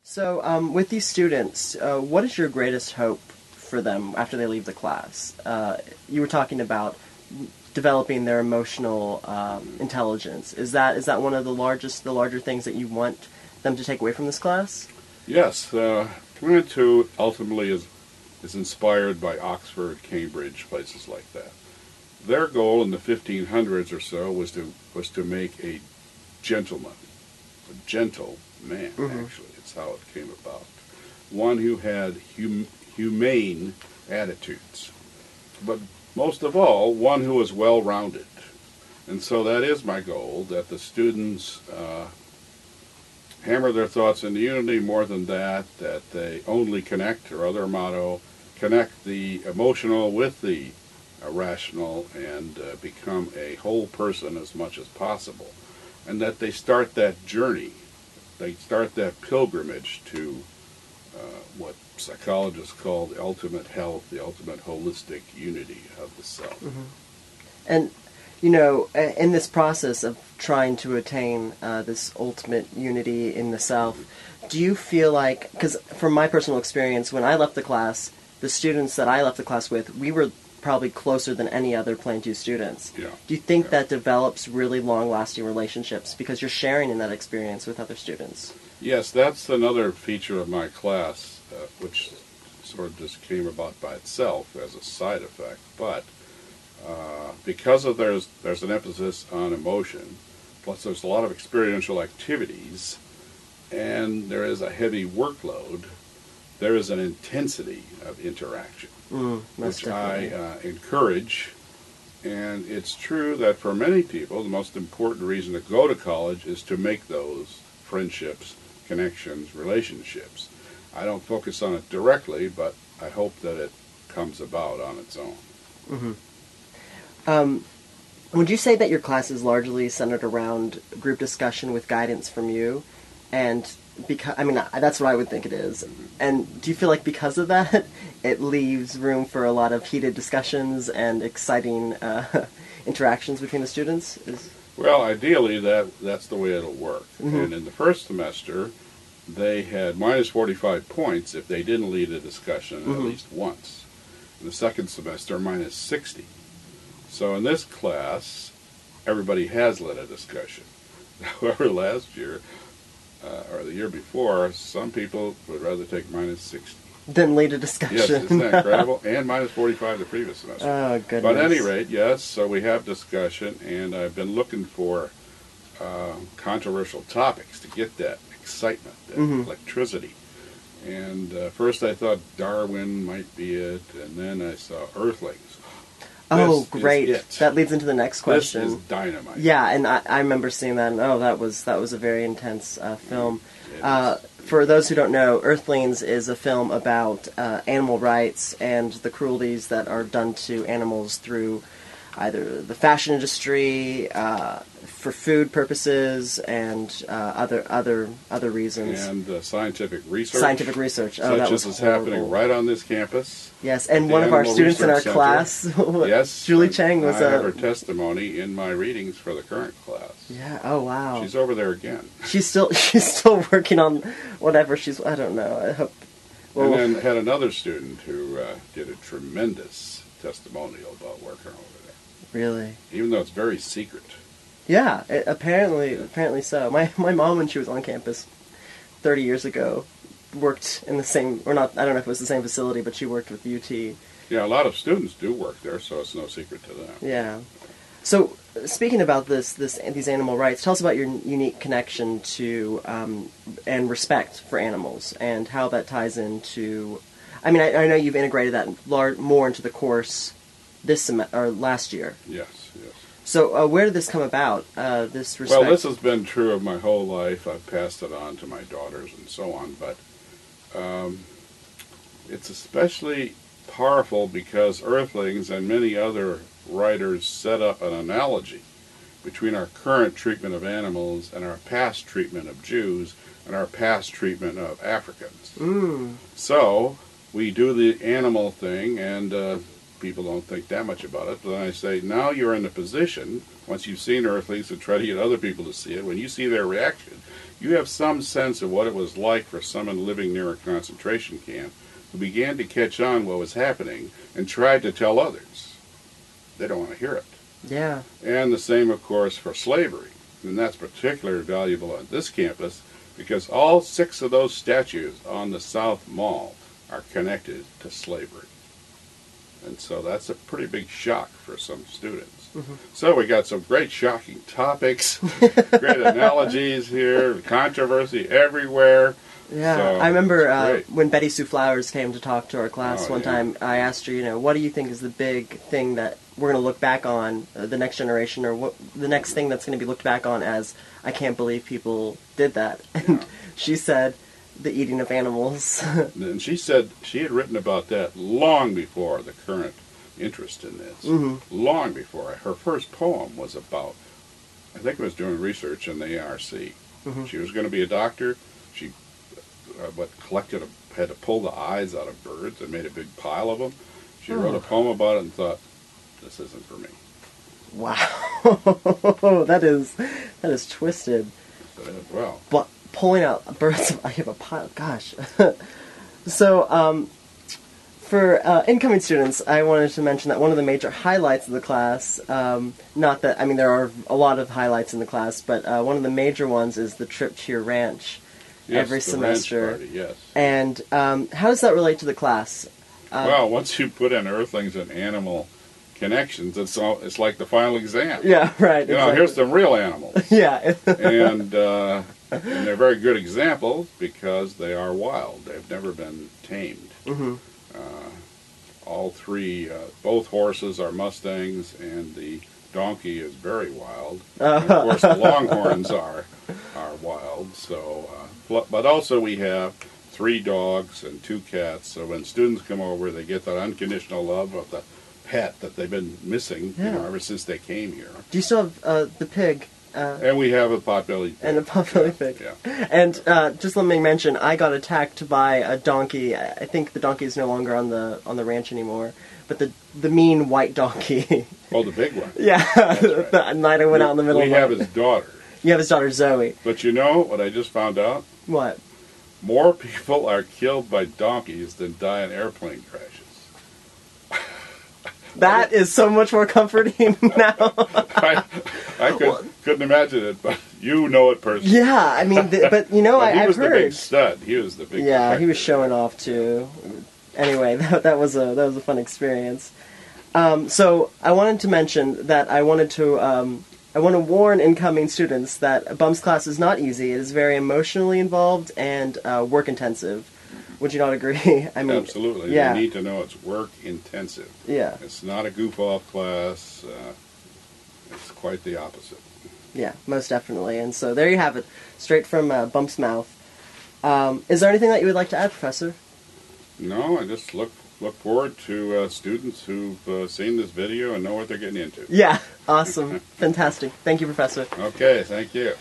So, with these students, what is your greatest hope for them after they leave the class? You were talking about developing their emotional intelligence. Is that one of the larger things that you want them to take away from this class? Yes, Community 2 ultimately is inspired by Oxford, Cambridge, places like that. Their goal in the 1500s or so was to make a gentleman, a gentle man, actually. It's how it came about. One who had humane attitudes. But most of all, one who was well-rounded. And so that is my goal, that the students hammer their thoughts into unity. More than that they only connect, or other motto, connect the emotional with the rational, and become a whole person as much as possible. And that they start that journey, they start that pilgrimage to what psychologists call the ultimate health, the ultimate holistic unity of the self. And, you know, in this process of trying to attain this ultimate unity in the self, do you feel like, because from my personal experience, when I left the class, the students that I left the class with, we were probably closer than any other Plan 2 students. Yeah. Do you think that develops really long-lasting relationships because you're sharing in that experience with other students? Yes, that's another feature of my class, which sort of just came about by itself as a side effect. But because of there's an emphasis on emotion, plus there's a lot of experiential activities, and there is a heavy workload, there is an intensity of interaction, which I encourage. And it's true that for many people, the most important reason to go to college is to make those friendships, connections, relationships. I don't focus on it directly, but I hope that it comes about on its own. Would you say that your class is largely centered around group discussion with guidance from you? And because, I mean, that's what I would think it is. And do you feel like because of that, it leaves room for a lot of heated discussions and exciting interactions between the students? Well, ideally, that's the way it'll work. And in the first semester, they had minus 45 points if they didn't lead a discussion at least once. In the second semester, minus 60. So in this class, everybody has led a discussion. However, last year, or the year before, some people would rather take minus 60. Then lead a discussion. Yes, isn't that incredible? And minus 45 the previous semester. Oh, goodness. But at any rate, yes, so we have discussion, and I've been looking for controversial topics to get that excitement, that electricity. And first I thought Darwin might be it, and then I saw Earthlings. Oh, great. That leads into the next question. This is dynamite. Yeah, and I remember seeing that, and that was a very intense film. For those who don't know, Earthlings is a film about animal rights and the cruelties that are done to animals through either the fashion industry, for food purposes, and other reasons. And scientific research. Scientific research. Oh, such that was as is horrible. happening right on this campus. Yes, and one of our students in our class, yes, Julie Chang, was I have her testimony in my readings for the current class. Yeah. Oh, wow. She's over there again. She's still working on whatever she's. I don't know. I hope. Well, and then had another student who did a tremendous testimonial about working over there. Really? Even though it's very secret. Yeah. Apparently so. My mom, when she was on campus 30 years ago, worked in the same, or not, I don't know if it was the same facility, but she worked with UT. Yeah, a lot of students do work there, so it's no secret to them. Yeah. So, speaking about these animal rights, tell us about your unique connection to and respect for animals, and how that ties into. I mean, I know you've integrated that more into the course this or last year. Yes. So, where did this come about? This respect. Well, this has been true of my whole life. I've passed it on to my daughters and so on, but it's especially powerful because Earthlings and many other writers set up an analogy between our current treatment of animals and our past treatment of Jews and our past treatment of Africans. So we do the animal thing, and people don't think that much about it. But then I say, now you're in a position, once you've seen Earthlings and try to get other people to see it, when you see their reaction, you have some sense of what it was like for someone living near a concentration camp who began to catch on what was happening and tried to tell others. They don't want to hear it. Yeah. And the same, of course, for slavery. And that's particularly valuable on this campus because all 6 of those statues on the South Mall are connected to slavery. And so that's a pretty big shock for some students. Mm-hmm. So we got some great shocking topics, great analogies here, controversy everywhere. Yeah, so I remember when Betty Sue Flowers came to talk to our class one time, I asked her, what do you think is the big thing that we're going to look back on, the next generation, or what the next thing that's going to be looked back on as, I can't believe people did that. And she said, the eating of animals. And she said she had written about that long before the current interest in this. Mm-hmm. Long before. Her first poem was about, I think it was doing research in the ARC. Mm-hmm. She was going to be a doctor. She had to pull the eyes out of birds and made a big pile of them. She wrote a poem about it and thought, this isn't for me. Wow. that is twisted. Well. But pulling out birds, I have a pile, gosh. So, for incoming students, I wanted to mention that one of the major highlights of the class, there are a lot of highlights in the class, but one of the major ones is the trip to your ranch every semester. Ranch party, yes. And how does that relate to the class? Well, once you put in Earthlings and animal connections, it's like the final exam. Yeah, right. Exactly. Here's some real animals. Yeah. and they're very good examples because they are wild. They've never been tamed. Mm-hmm. All 3, both horses are Mustangs, and the donkey is very wild. And of course, the Longhorns are wild. So, but also we have 3 dogs and 2 cats. So when students come over, they get that unconditional love of the pet that they've been missing, ever since they came here. Do you still have the pig? And we have a potbelly pig. And a potbelly pig. Yeah. And just let me mention, I got attacked by a donkey. I think the donkey is no longer on the ranch anymore. But the mean white donkey. Oh, the big one. Yeah. Right. The night I went out in the middle of the night. We have his daughter. You have his daughter, Zoe. But you know what I just found out? What? More people are killed by donkeys than die in airplane crashes. That is so much more comforting now. I couldn't imagine it, but you know it personally. Yeah, I mean, but I've heard. He was the big stud. He was the big. Yeah, he was showing off too. Anyway, that was a fun experience. So I wanted to mention that I want to warn incoming students that Bump's class is not easy. It is very emotionally involved and work intensive. Would you not agree? I mean, absolutely. Yeah. You need to know it's work intensive. Yeah. It's not a goof off class. It's quite the opposite. Yeah, most definitely. And so there you have it, straight from Bump's mouth. Is there anything that you would like to add, Professor? No, I just look forward to students who've seen this video and know what they're getting into. Yeah, awesome. Fantastic. Thank you, Professor. Okay, thank you.